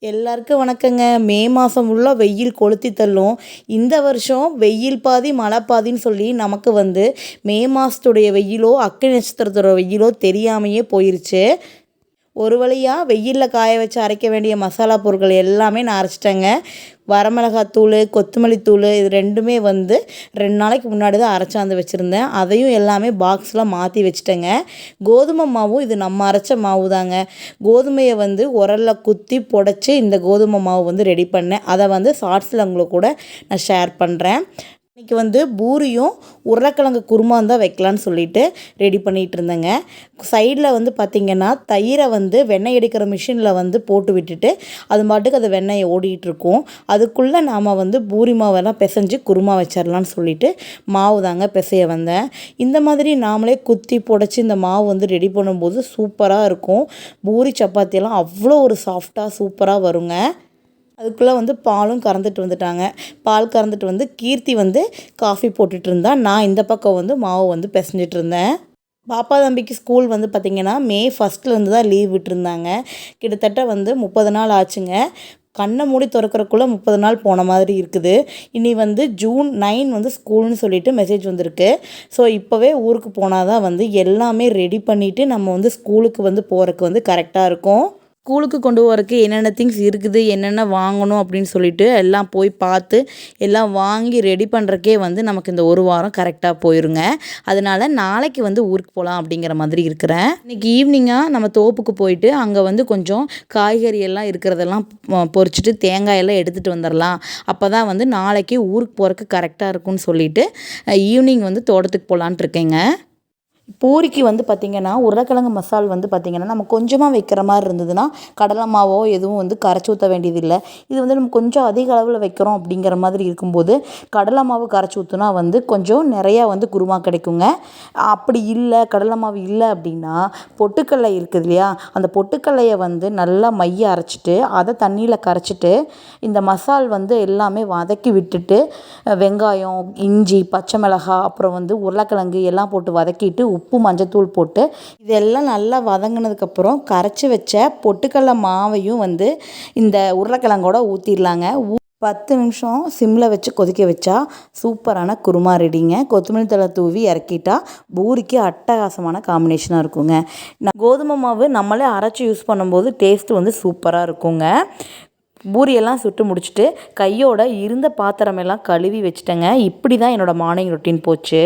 எல்லாருக்கும் வணக்கங்க. மே மாதம் உள்ள வெயில் கொளுத்தி தள்ளும். இந்த வருஷம் வெயில் பாதி மழை பாதின்னு சொல்லி நமக்கு மே மாதத்துடைய வெயிலோ அக்னி நட்சத்திரத்தோட வெயிலோ தெரியாமையே போயிருச்சு. ஒரு வழியாக வெயிலில் காய வச்சு அரைக்க வேண்டிய மசாலா பொருட்கள் எல்லாமே நான் அரைச்சிட்டேங்க. வரமிளகாத்தூள், கொத்தமல்லி தூள் இது ரெண்டுமே 2 நாளைக்கு முன்னாடி தான் அரைச்சாந்து வச்சுருந்தேன். அதையும் எல்லாமே பாக்ஸில் மாற்றி வச்சுட்டேங்க. கோதுமை மாவும் இது நம்ம அரைச்ச மாவு தாங்க. கோதுமையை உரலில் குத்தி புடைச்சி இந்த கோதுமை மாவு ரெடி பண்ணேன். அதை ஷார்ட்ஸில் உங்களுக்கு கூட நான் ஷேர் பண்ணுறேன். இன்றைக்கி பூரியும் உருளைக்கிழங்கு குருமான் தான் வைக்கலான்னு சொல்லிட்டு ரெடி பண்ணிகிட்டு இருந்தேங்க. சைடில் பார்த்திங்கன்னா தயிரை வெண்ணெய் எடுக்கிற மிஷினில் போட்டு விட்டுட்டு அது பாட்டுக்கு அது வெண்ணெயை ஓடிக்கிட்டு இருக்கும். அதுக்குள்ளே நாம் பூரி மாவெல்லாம் பிசைஞ்சு குருமா வச்சிடலான்னு சொல்லிட்டு மாவு தாங்க பிசைய வந்தேன். இந்த மாதிரி நாமளே குத்தி புடைச்சி இந்த மாவு ரெடி பண்ணும்போது சூப்பராக இருக்கும். பூரி சப்பாத்தியெல்லாம் அவ்வளோ ஒரு சாஃப்டாக சூப்பராக வருங்க. அதுக்குள்ளே பாலும் கறந்துட்டு வந்துட்டாங்க. பால் கறந்துட்டு கீர்த்தி காஃபி போட்டுட்டு இருந்தா. நான் இந்த பக்கம் மாவு பிசைஞ்சிட்டு இருந்தேன். பாப்பா தம்பிக்கு ஸ்கூல் பார்த்திங்கன்னா மே 1 தான் லீவ் விட்டுருந்தாங்க. கிட்டத்தட்ட 30 நாள் ஆச்சுங்க. கண்ணை மூடி திறக்கிறக்குள்ளே 30 நாள் போன மாதிரி இருக்குது. இனி ஜூன் 9 ஸ்கூல்னு சொல்லிட்டு மெசேஜ் வந்திருக்கு. ஸோ இப்போவே ஊருக்கு போனால் தான் எல்லாமே ரெடி பண்ணிவிட்டு நம்ம ஸ்கூலுக்கு போகிறதுக்கு கரெக்டாக இருக்கும். ஸ்கூலுக்கு கொண்டு போகிறதுக்கு என்னென்ன திங்ஸ் இருக்குது, என்னென்ன வாங்கணும் அப்படின்னு சொல்லிட்டு எல்லாம் போய் பார்த்து எல்லாம் வாங்கி ரெடி பண்ணுறக்கே நமக்கு இந்த ஒரு வாரம் கரெக்டாக போயிருங்க. அதனால் நாளைக்கு ஊருக்கு போகலாம் அப்படிங்கிற மாதிரி இருக்கிறேன். இன்றைக்கி ஈவினிங்காக நம்ம தோப்புக்கு போயிட்டு அங்கே கொஞ்சம் காய்கறி எல்லாம் இருக்கிறதெல்லாம் பொரிச்சிட்டு தேங்காயெல்லாம் எடுத்துகிட்டு வந்துடலாம். அப்போ தான் நாளைக்கு ஊருக்கு போகிறதுக்கு கரெக்டாக இருக்கும்னு சொல்லிட்டு ஈவினிங் தோட்டத்துக்கு போகலான்ட்டு இருக்கேங்க. பூரிக்கு பார்த்திங்கன்னா உருளைக்கிழங்கு மசால் பார்த்திங்கன்னா நம்ம கொஞ்சமாக வைக்கிற மாதிரி இருந்ததுன்னா கடலை மாவோ எதுவும் கரைச்சி ஊற்ற வேண்டியதில்லை. இது நம்ம கொஞ்சம் அதிக அளவில் வைக்கிறோம் அப்படிங்கிற மாதிரி இருக்கும்போது கடலை மாவு கரைச்சி ஊற்றுனா கொஞ்சம் நிறையா குருமா கிடைக்குங்க. அப்படி இல்லை, கடலை மாவு இல்லை அப்படின்னா பொட்டுக்கடலை இருக்குது இல்லையா, அந்த பொட்டுக்கடலையை நல்லா மைய அரைச்சிட்டு அதை தண்ணியில் கரைச்சிட்டு இந்த மசால் எல்லாமே வதக்கி விட்டுட்டு வெங்காயம், இஞ்சி, பச்சை மிளகாய், அப்புறம் உருளைக்கிழங்கு எல்லாம் போட்டு வதக்கிட்டு உப்பு மஞ்சத்தூள் போட்டு இதெல்லாம் நல்லா வதங்கினதுக்கப்புறம் கரைச்சி வச்ச பொட்டுக்கடலை மாவையும் இந்த உருளைக்கிழங்கோட ஊற்றிடலாங்க. 10 நிமிஷம் சிம்மில் வச்சு கொதிக்க வச்சா சூப்பரான குருமா ரெடிங்க. கொத்தமல்லி தழை தூவி இறக்கிட்டா பூரிக்கு அட்டகாசமான காம்பினேஷனாக இருக்குங்க. கோதுமை மாவு நம்மளே அரைச்சி யூஸ் பண்ணும்போது டேஸ்ட்டு சூப்பராக இருக்குங்க. பூரியெல்லாம் சுட்டு முடிச்சுட்டு கையோட இருந்த பாத்திரமெல்லாம் கழுவி வச்சுட்டேங்க. இப்படி தான் என்னோடய மார்னிங் ரொட்டீன் போச்சு.